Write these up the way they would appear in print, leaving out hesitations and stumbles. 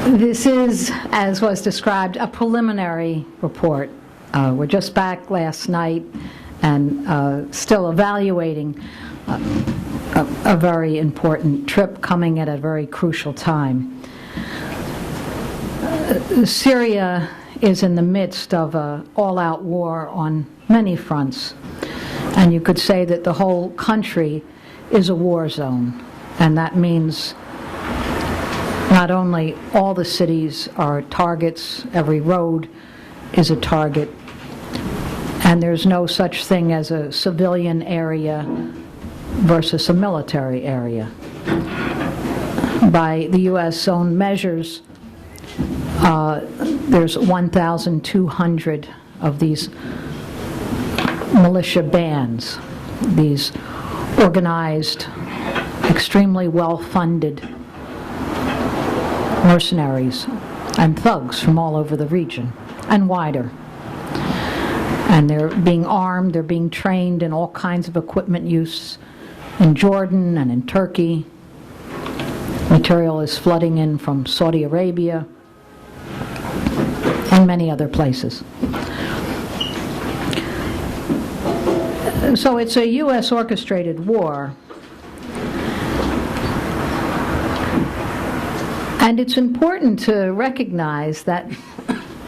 This is, as was described, a preliminary report. We're just back last night and still evaluating a very important trip coming at a very crucial time. Syria is in the midst of an all-out war on many fronts, and you could say that the whole country is a war zone, and that means not only all the cities are targets, every road is a target, and there's no such thing as a civilian area versus a military area. By the U.S. own measures, there's 1,200 of these militia bands, these organized, extremely well-funded mercenaries and thugs from all over the region and wider. And they're being armed, they're being trained in all kinds of equipment use in Jordan and in Turkey. Material is flooding in from Saudi Arabia and many other places. So it's a U.S. orchestrated war. And it's important to recognize that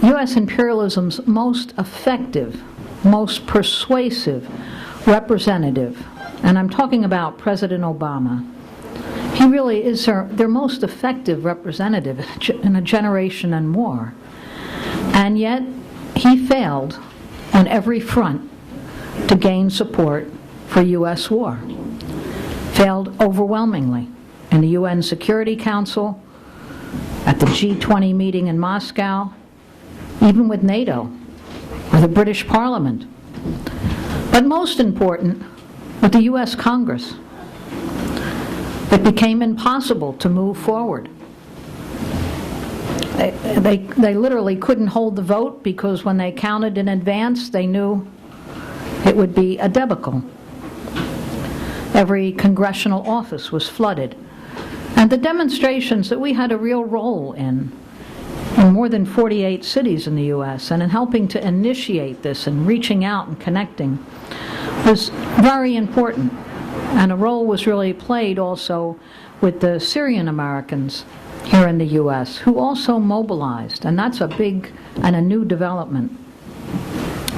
U.S. imperialism's most effective, most persuasive representative, and I'm talking about President Obama, he really is their most effective representative in a generation and more. And yet, he failed on every front to gain support for U.S. war. Failed overwhelmingly in the UN Security Council, at the G20 meeting in Moscow, even with NATO, or the British Parliament. But most important, with the U.S. Congress. It became impossible to move forward. They literally couldn't hold the vote because when they counted in advance, they knew it would be a debacle. Every congressional office was flooded. And the demonstrations that we had a real role in more than 48 cities in the U.S., and in helping to initiate this and reaching out and connecting, was very important. And a role was really played also with the Syrian Americans here in the U.S., who also mobilized, and that's a big and a new development.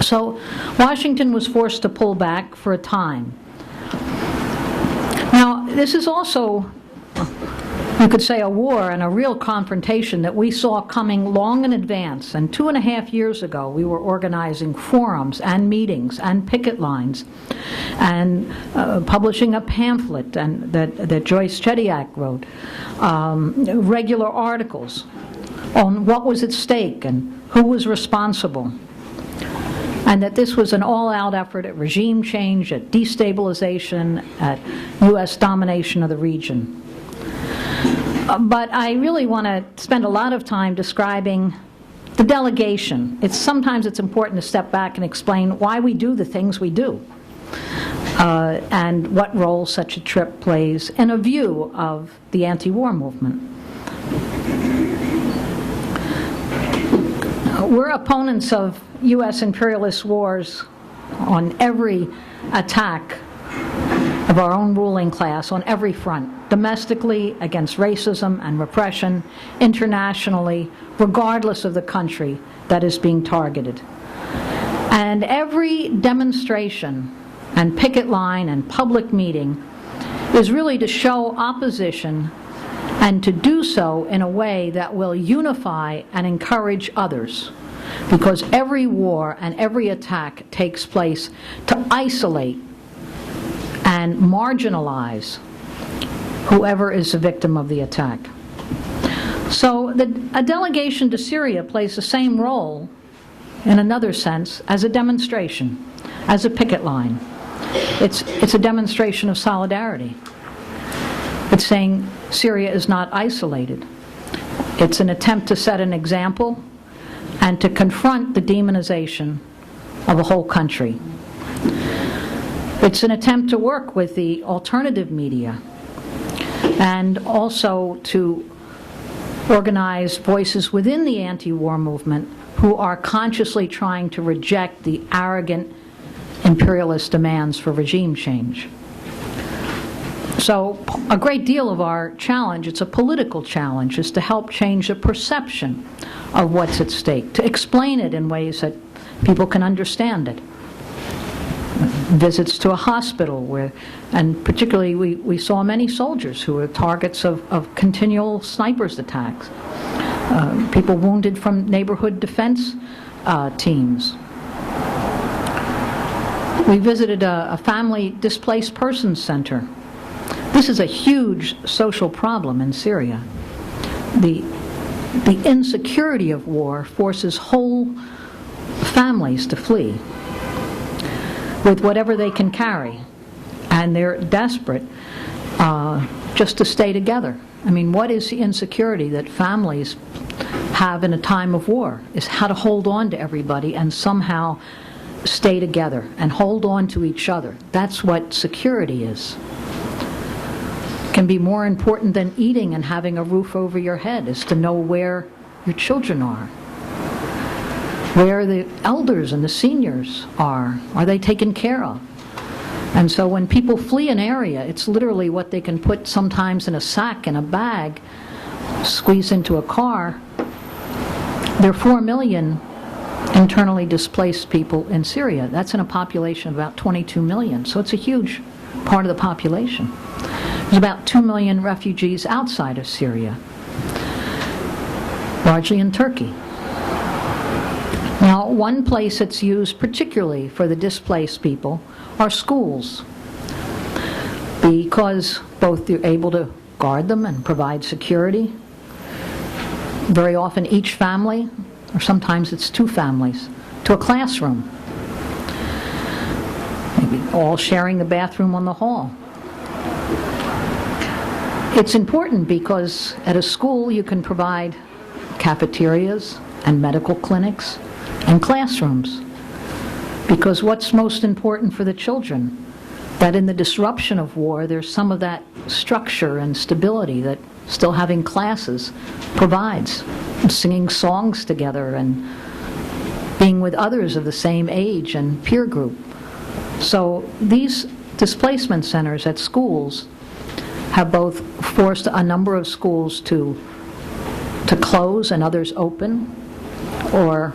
So Washington was forced to pull back for a time. Now, this is also, you could say, a war and a real confrontation that we saw coming long in advance. And 2.5 years ago, we were organizing forums and meetings and picket lines and publishing a pamphlet that Joyce Chediak wrote, regular articles on what was at stake and who was responsible, and that this was an all-out effort at regime change, at destabilization, at U.S. domination of the region. But I really want to spend a lot of time describing the delegation. Sometimes it's important to step back and explain why we do the things we do, and what role such a trip plays in a view of the anti-war movement. We're opponents of U.S. imperialist wars on every attack of our own ruling class on every front, domestically against racism and repression, internationally, regardless of the country that is being targeted. And every demonstration and picket line and public meeting is really to show opposition, and to do so in a way that will unify and encourage others. Because every war and every attack takes place to isolate and marginalize whoever is the victim of the attack. So a delegation to Syria plays the same role, in another sense, as a demonstration, as a picket line. It's a demonstration of solidarity. It's saying Syria is not isolated. It's an attempt to set an example and to confront the demonization of a whole country. It's an attempt to work with the alternative media and also to organized voices within the anti-war movement who are consciously trying to reject the arrogant imperialist demands for regime change. So a great deal of our challenge, it's a political challenge, is to help change the perception of what's at stake, to explain it in ways that people can understand it. Visits to a hospital, and particularly we saw many soldiers who were targets of continual snipers attacks, people wounded from neighborhood defense teams. We visited a family displaced persons center. This is a huge social problem in Syria. The insecurity of war forces whole families to flee with whatever they can carry, and they're desperate just to stay together. I mean, what is the insecurity that families have in a time of war? Is how to hold on to everybody and somehow stay together and hold on to each other. That's what security is. Can be more important than eating and having a roof over your head, is to know where your children are, where the elders and the seniors are they taken care of? And so when people flee an area, it's literally what they can put sometimes in a sack, in a bag, squeeze into a car. There are 4 million internally displaced people in Syria. That's in a population of about 22 million, so it's a huge part of the population. There's about 2 million refugees outside of Syria, largely in Turkey. Now, one place that's used particularly for the displaced people are schools, because both you're able to guard them and provide security. Very often each family, or sometimes it's 2 families, to a classroom, maybe all sharing the bathroom on the hall. It's important because at a school you can provide cafeterias and medical clinics and classrooms, because what's most important for the children, that in the disruption of war there's some of that structure and stability that still having classes provides, and singing songs together and being with others of the same age and peer group. So these displacement centers at schools have both forced a number of schools to close and others open, or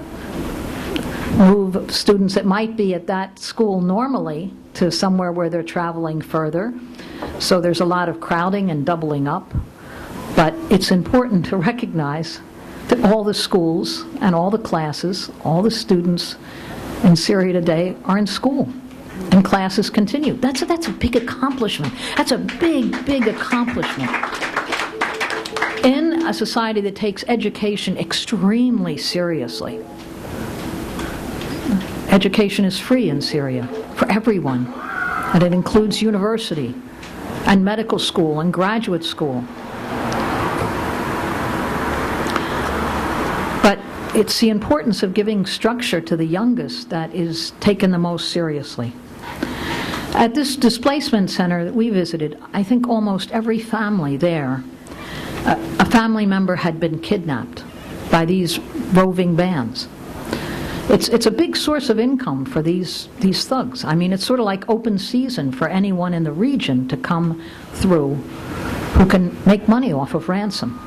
move students that might be at that school normally to somewhere where they're traveling further. So there's a lot of crowding and doubling up. But it's important to recognize that all the schools and all the classes, all the students in Syria today are in school, and classes continue. That's a big accomplishment. That's a big accomplishment. In a society that takes education extremely seriously. Education is free in Syria for everyone, and it includes university and medical school and graduate school. But it's the importance of giving structure to the youngest that is taken the most seriously. At this displacement center that we visited, I think almost every family there, a family member had been kidnapped by these roving bands. It's a big source of income for these thugs. I mean, it's sort of like open season for anyone in the region to come through who can make money off of ransom.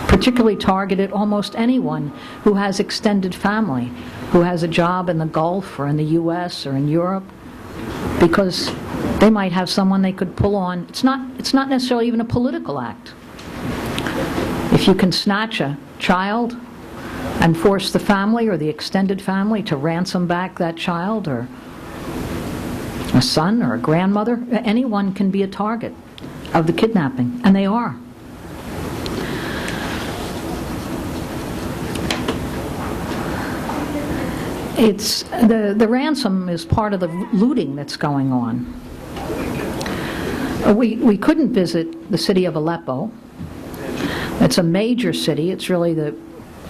Particularly targeted almost anyone who has extended family, who has a job in the Gulf or in the US or in Europe, because they might have someone they could pull on. It's not necessarily even a political act. If you can snatch a child and force the family or the extended family to ransom back that child, or a son or a grandmother, anyone can be a target of the kidnapping, and they are. It's the ransom is part of the looting that's going on. We couldn't visit the city of Aleppo. It's a major city. It's really the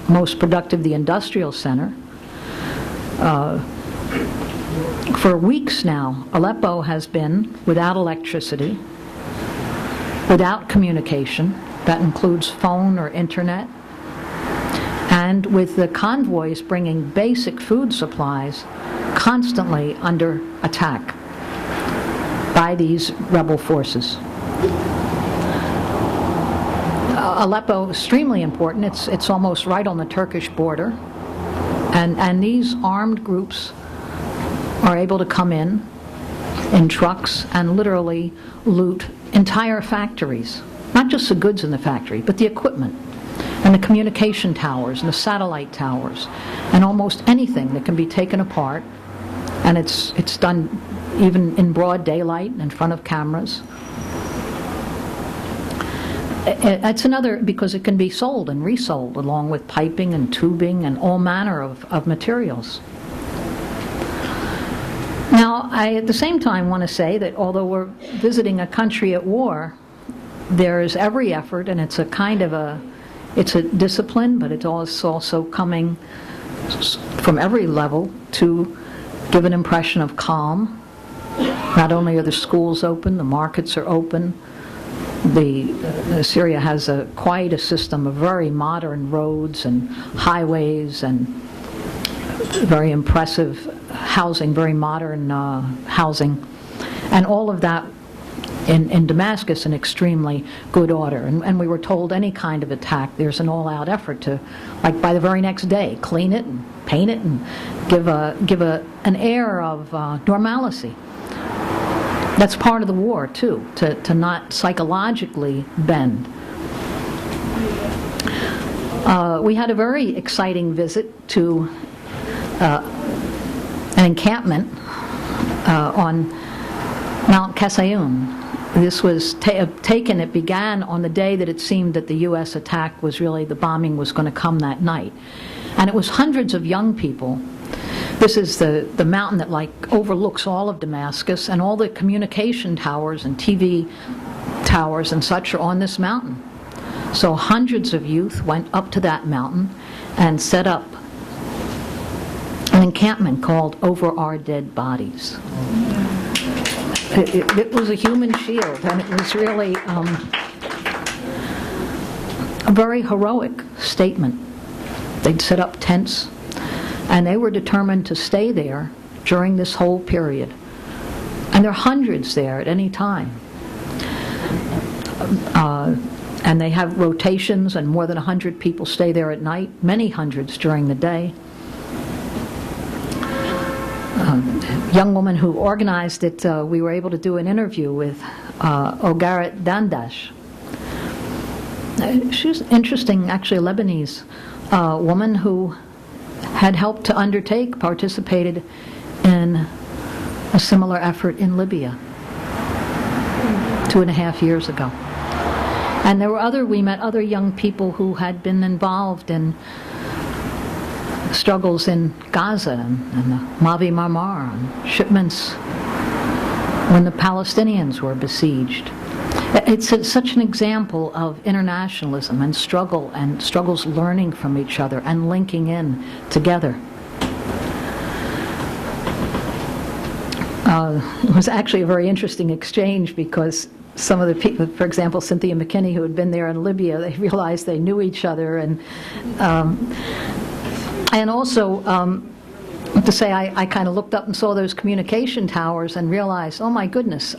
most productive, the industrial center. For weeks now, Aleppo has been without electricity, without communication, That includes phone or internet. And with the convoys bringing basic food supplies constantly under attack by these rebel forces. Aleppo, extremely important. It's almost right on the Turkish border. And these armed groups are able to come in trucks and literally loot entire factories. Not just the goods in the factory, but the equipment and the communication towers and the satellite towers and almost anything that can be taken apart. And it's done even in broad daylight in front of cameras. It's another, because it can be sold and resold along with piping and tubing and all manner of materials. Now, I at the same time want to say that although we're visiting a country at war, there is every effort, and it's a kind of it's a discipline, but it's also coming from every level to give an impression of calm. Not only are the schools open, the markets are open. Syria has quite a system of very modern roads and highways and very impressive housing, very modern housing, and all of that in Damascus in extremely good order. And we were told any kind of attack, there's an all-out effort to, like by the very next day, clean it and paint it and give an air of normalcy. That's part of the war, too, to not psychologically bend. We had a very exciting visit to an encampment on Mount Qassayun. This was taken, it began on the day that it seemed that the U.S. attack was really, the bombing was going to come that night. And it was hundreds of young people. This is the mountain that like overlooks all of Damascus, and all the communication towers and TV towers and such are on this mountain. So hundreds of youth went up to that mountain and set up an encampment called Over Our Dead Bodies. It was a human shield, and it was really a very heroic statement. They'd set up tents, and they were determined to stay there during this whole period. And there are hundreds there at any time. And they have rotations, and more than 100 people stay there at night, many hundreds during the day. Young woman who organized it, we were able to do an interview with Ogaret Dandash. She was interesting, actually a Lebanese woman who had helped to participated in a similar effort in Libya 2.5 years ago. And we met other young people who had been involved in struggles in Gaza and the Mavi Marmar, and shipments when the Palestinians were besieged. It's such an example of internationalism and struggles learning from each other and linking in together. It was actually a very interesting exchange because some of the people, for example, Cynthia McKinney, who had been there in Libya, they realized they knew each other, and also, to say, I kind of looked up and saw those communication towers and realized, oh my goodness,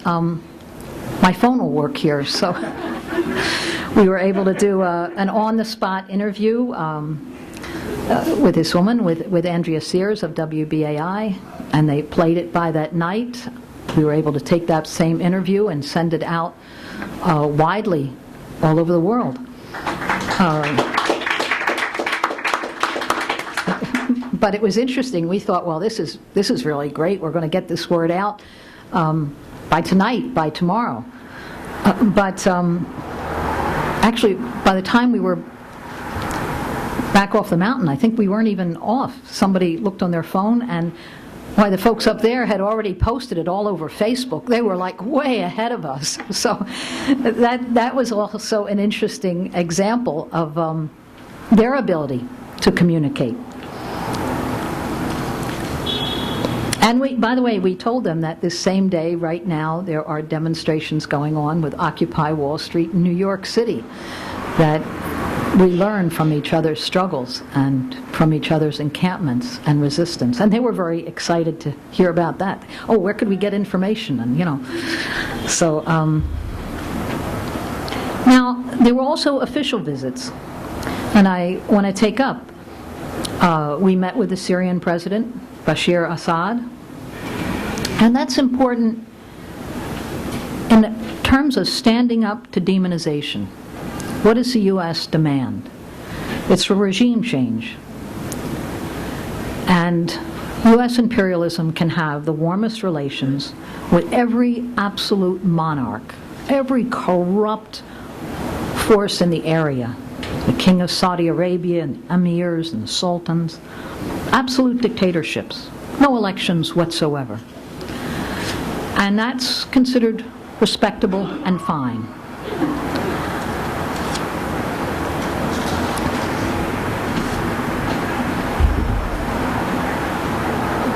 my phone will work here. So we were able to do an on-the-spot interview with this woman, with Andrea Sears of WBAI, and they played it by that night. We were able to take that same interview and send it out widely all over the world. But it was interesting. We thought, well, this is really great. We're going to get this word out by tonight, by tomorrow. But actually, by the time we were back off the mountain, I think we weren't even off. Somebody looked on their phone, and why, the folks up there had already posted it all over Facebook. They were like way ahead of us. So that was also an interesting example of their ability to communicate. And by the way, we told them that this same day, right now, there are demonstrations going on with Occupy Wall Street in New York City. that we learn from each other's struggles and from each other's encampments and resistance. And they were very excited to hear about that. Oh, where could we get information? And, So, now, there were also official visits. And I want to take up, we met with the Syrian president, Bashar Assad. And that's important in terms of standing up to demonization. What does the U.S. demand? It's a regime change. And U.S. imperialism can have the warmest relations with every absolute monarch, every corrupt force in the area, the king of Saudi Arabia and emirs and sultans, absolute dictatorships, no elections whatsoever. And that's considered respectable and fine.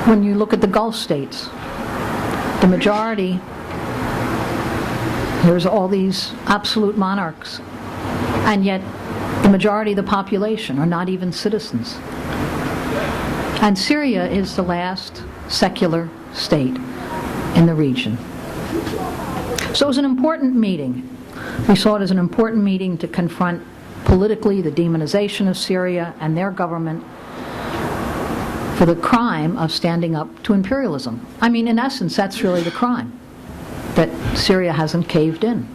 When you look at the Gulf states, the majority, there's all these absolute monarchs, and yet the majority of the population are not even citizens. And Syria is the last secular state in the region. So it was an important meeting. We saw it as an important meeting to confront politically the demonization of Syria and their government for the crime of standing up to imperialism. I mean, in essence, that's really the crime, that Syria hasn't caved in.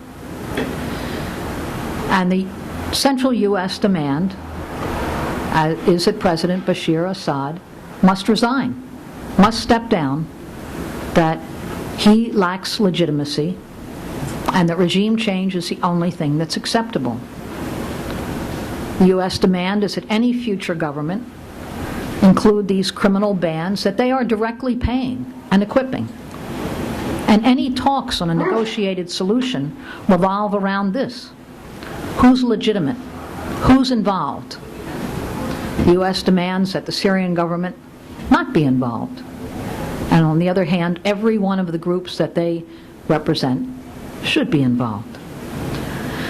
And the central U.S. demand is that President Bashar Assad must resign, must step down, that he lacks legitimacy, and that regime change is the only thing that's acceptable. The U.S. demand is that any future government include these criminal bands that they are directly paying and equipping. And any talks on a negotiated solution revolve around this. Who's legitimate? Who's involved? The U.S. demands that the Syrian government not be involved. And on the other hand, every one of the groups that they represent should be involved.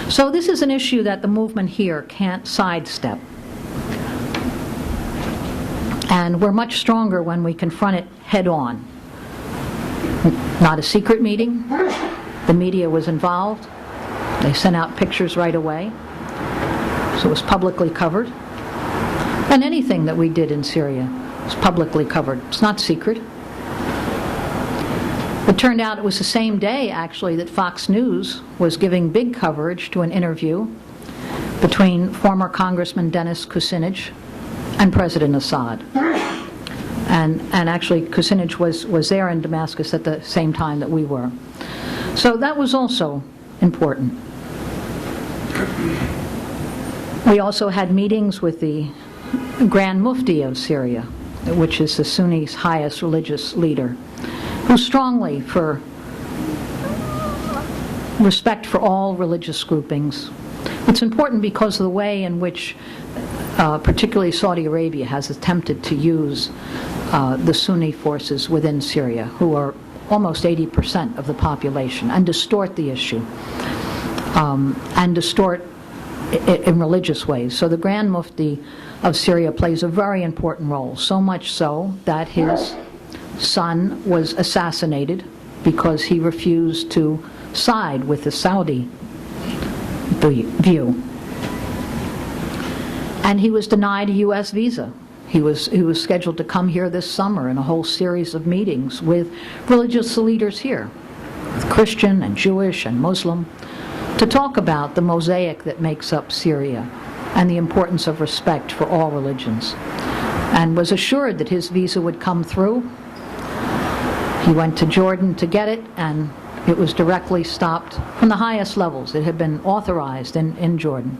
So this is an issue that the movement here can't sidestep. And we're much stronger when we confront it head on. Not a secret meeting. The media was involved. They sent out pictures right away. So it was publicly covered. And anything that we did in Syria was publicly covered. It's not secret. It turned out it was the same day, actually, that Fox News was giving big coverage to an interview between former Congressman Dennis Kucinich and President Assad. And actually, Kucinich was there in Damascus at the same time that we were. So that was also important. We also had meetings with the Grand Mufti of Syria, which is the Sunni's highest religious leader, who's strongly for respect for all religious groupings. It's important because of the way in which particularly Saudi Arabia has attempted to use the Sunni forces within Syria, who are almost 80% of the population, and distort the issue, and distort in religious ways. So the Grand Mufti of Syria plays a very important role, so much so that his son was assassinated because he refused to side with the Saudi view. And he was denied a U.S. visa. He was scheduled to come here this summer in a whole series of meetings with religious leaders here, with Christian and Jewish and Muslim, to talk about the mosaic that makes up Syria and the importance of respect for all religions, and was assured that his visa would come through. He went to Jordan to get it, and it was directly stopped from the highest levels. It had been authorized in Jordan.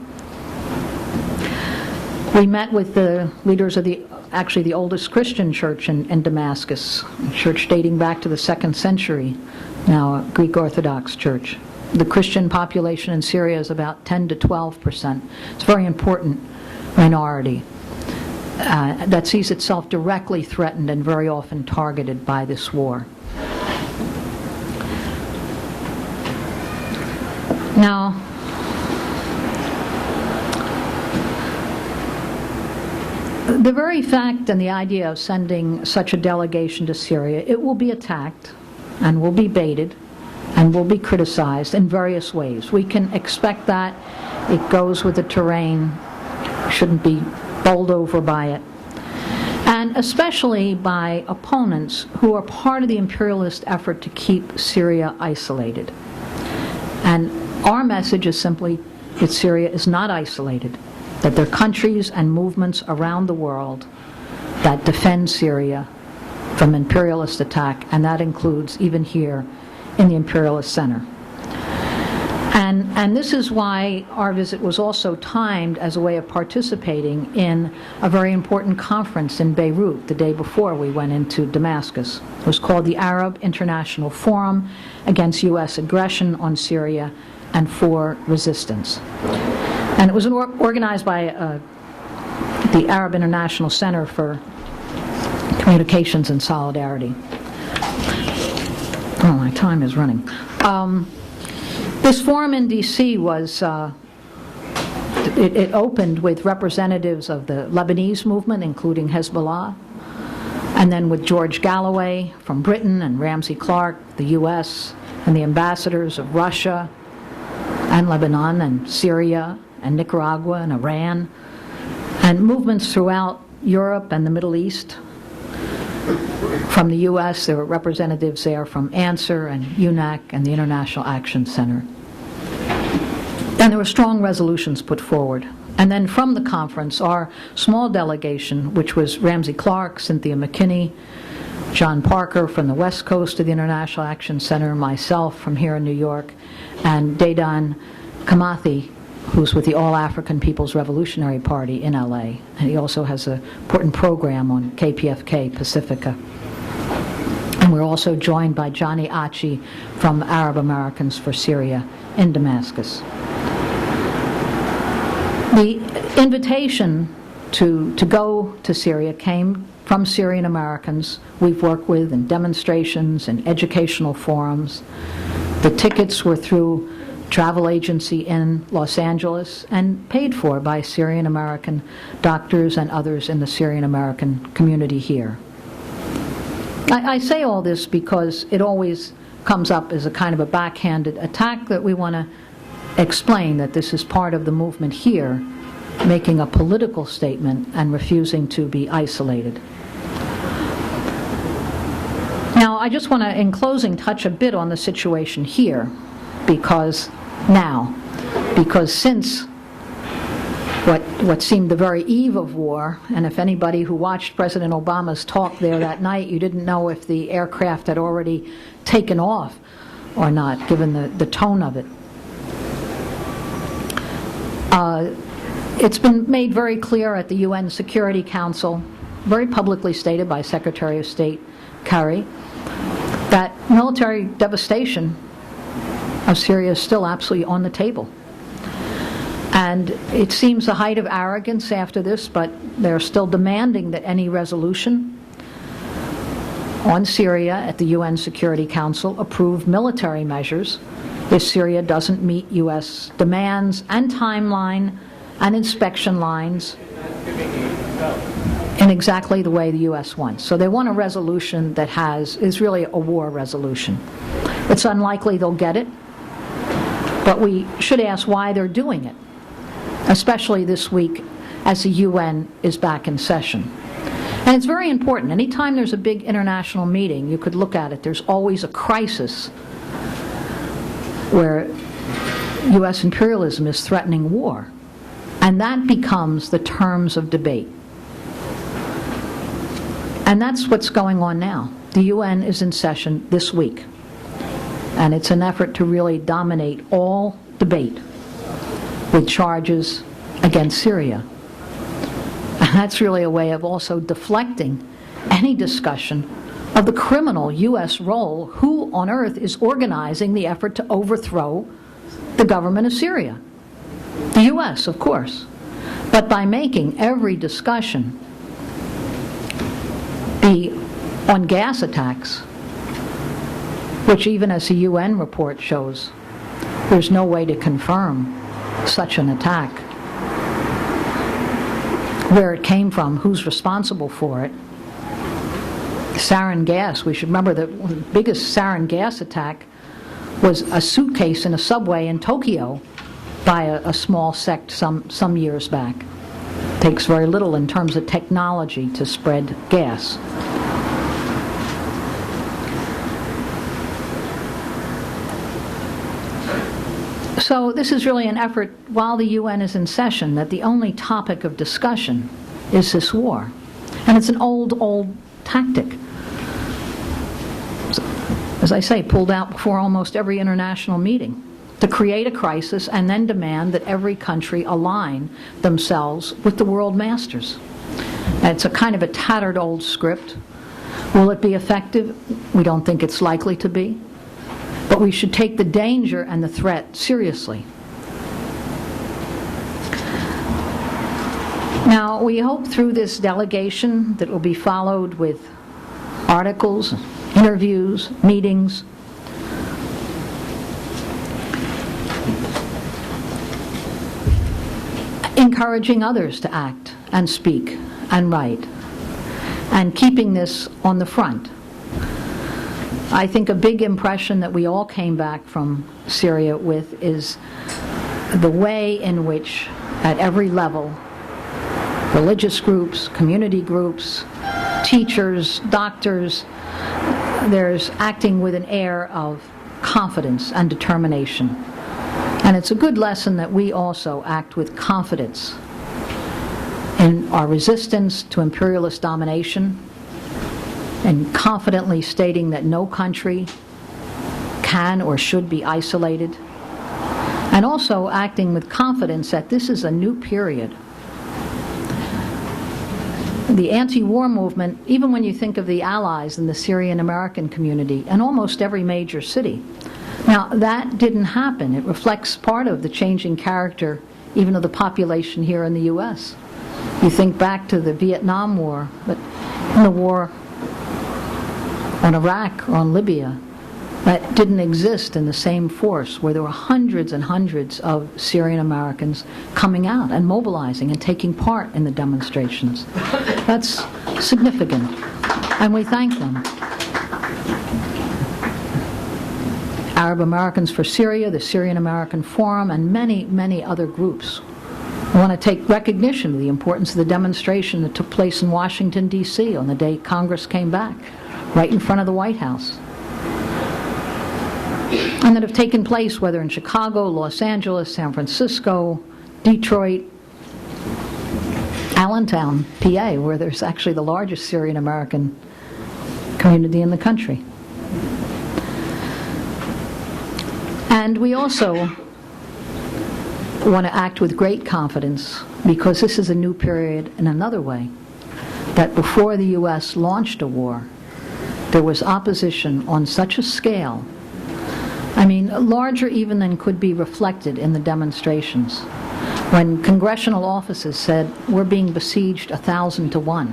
We met with the leaders of the oldest Christian church in Damascus, a church dating back to the 2nd century, now a Greek Orthodox church. The Christian population in Syria is about 10 to 12%. It's a very important minority that sees itself directly threatened and very often targeted by this war. Now, The very fact and the idea of sending such a delegation to Syria, it will be attacked and will be baited and will be criticized in various ways. We can expect that. It goes with the terrain, shouldn't be bowled over by it. And especially by opponents who are part of the imperialist effort to keep Syria isolated. And our message is simply that Syria is not isolated, that there are countries and movements around the world that defend Syria from imperialist attack, and that includes even here in the imperialist center. And this is why our visit was also timed as a way of participating in a very important conference in Beirut the day before we went into Damascus. It was called the Arab International Forum Against U.S. Aggression on Syria and for Resistance. And it was organized by the Arab International Center for Communications and Solidarity. Oh, my time is running. This forum in D.C. was, it opened with representatives of the Lebanese movement, including Hezbollah, and then with George Galloway from Britain and Ramsey Clark, the U.S., and the ambassadors of Russia and Lebanon and Syria and Nicaragua and Iran, and movements throughout Europe and the Middle East. From the U.S., there were representatives there from ANSWER and UNAC and the International Action Center. And there were strong resolutions put forward. And then from the conference, our small delegation, which was Ramsey Clark, Cynthia McKinney, John Parker from the West Coast of the International Action Center, myself from here in New York, and Dedan Kamathi, who's with the All-African People's Revolutionary Party in LA. And he also has an important program on KPFK Pacifica. And we're also joined by Johnny Achi from Arab Americans for Syria in Damascus. The invitation to go to Syria came from Syrian Americans we've worked with in demonstrations and educational forums. The tickets were through travel agency in Los Angeles and paid for by Syrian American doctors and others in the Syrian American community here. I say all this because it always comes up as a kind of a backhanded attack that we want to explain that this is part of the movement here, making a political statement and refusing to be isolated. Now, I just want to, in closing, touch a bit on the situation here, because since what seemed the very eve of war, and if anybody who watched President Obama's talk there that night, you didn't know if the aircraft had already taken off or not, given the tone of it. It's been made very clear at the UN Security Council, very publicly stated by Secretary of State Kerry, that military devastation of Syria is still absolutely on the table. And it seems the height of arrogance after this, but they're still demanding that any resolution on Syria at the UN Security Council approve military measures if Syria doesn't meet U.S. demands and timeline and inspection lines in exactly the way the U.S. wants. So they want a resolution that is really a war resolution. It's unlikely they'll get it, but we should ask why they're doing it, especially this week as the UN is back in session. And it's very important. Anytime there's a big international meeting, you could look at it, there's always a crisis where U.S. imperialism is threatening war. And that becomes the terms of debate. And that's what's going on now. The UN is in session this week. And it's an effort to really dominate all debate with charges against Syria. And that's really a way of also deflecting any discussion of the criminal U.S. role, who on earth is organizing the effort to overthrow the government of Syria. The U.S., of course. But by making every discussion be on gas attacks, which even as the UN report shows, there's no way to confirm such an attack. where it came from, who's responsible for it. Sarin gas, we should remember that the biggest sarin gas attack was a suitcase in a subway in Tokyo by a small sect some years back. It takes very little in terms of technology to spread gas. So this is really an effort, while the UN is in session, that the only topic of discussion is this war. And it's an old tactic. As I say, pulled out before almost every international meeting, to create a crisis and then demand that every country align themselves with the world masters. And it's a kind of a tattered old script. Will it be effective? We don't think it's likely to be. But we should take the danger and the threat seriously. Now, we hope through this delegation that will be followed with articles, interviews, meetings, encouraging others to act and speak and write, and keeping this on the front. I think a big impression that we all came back from Syria with is the way in which, at every level, religious groups, community groups, teachers, doctors, there's acting with an air of confidence and determination. And it's a good lesson that we also act with confidence in our resistance to imperialist domination, and confidently stating that no country can or should be isolated, and also acting with confidence that this is a new period. The anti-war movement, even when you think of the allies in the Syrian American community and almost every major city, now that didn't happen. It reflects part of the changing character even of the population here in the U.S. You think back to the Vietnam War, but in the war on Iraq or on Libya, that didn't exist in the same force, where there were hundreds and hundreds of Syrian Americans coming out and mobilizing and taking part in the demonstrations. That's significant, and we thank them. Arab Americans for Syria, the Syrian American Forum, and many, many other groups. I want to take recognition of the importance of the demonstration that took place in Washington, D.C. on the day Congress came back, right in front of the White House, and that have taken place whether in Chicago, Los Angeles, San Francisco, Detroit, Allentown, PA, where there's actually the largest Syrian American community in the country. And we also want to act with great confidence, because this is a new period in another way, that before the U.S. launched a war, there was opposition on such a scale, I mean, larger even than could be reflected in the demonstrations, when congressional offices said, we're being besieged 1,000 to 1.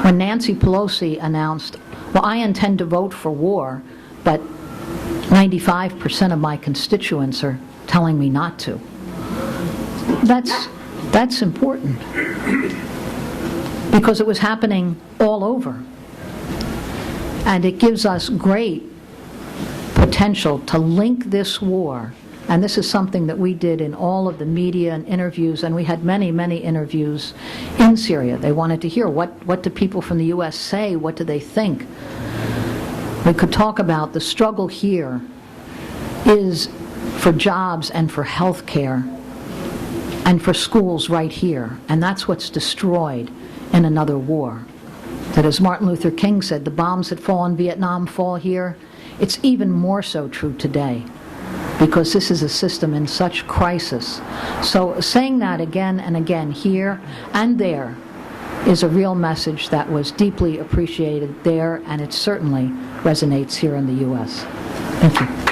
When Nancy Pelosi announced, well, I intend to vote for war, but 95% of my constituents are telling me not to. That's important, because it was happening all over. And it gives us great potential to link this war, and this is something that we did in all of the media and interviews, and we had many, many interviews in Syria. They wanted to hear, what do people from the U.S. say? What do they think? We could talk about the struggle here is for jobs and for health care and for schools right here, and that's what's destroyed in another war. That, as Martin Luther King said, the bombs that fall in Vietnam fall here. It's even more so true today, because this is a system in such crisis. So saying that again and again here and there is a real message that was deeply appreciated there, and it certainly resonates here in the U.S. Thank you.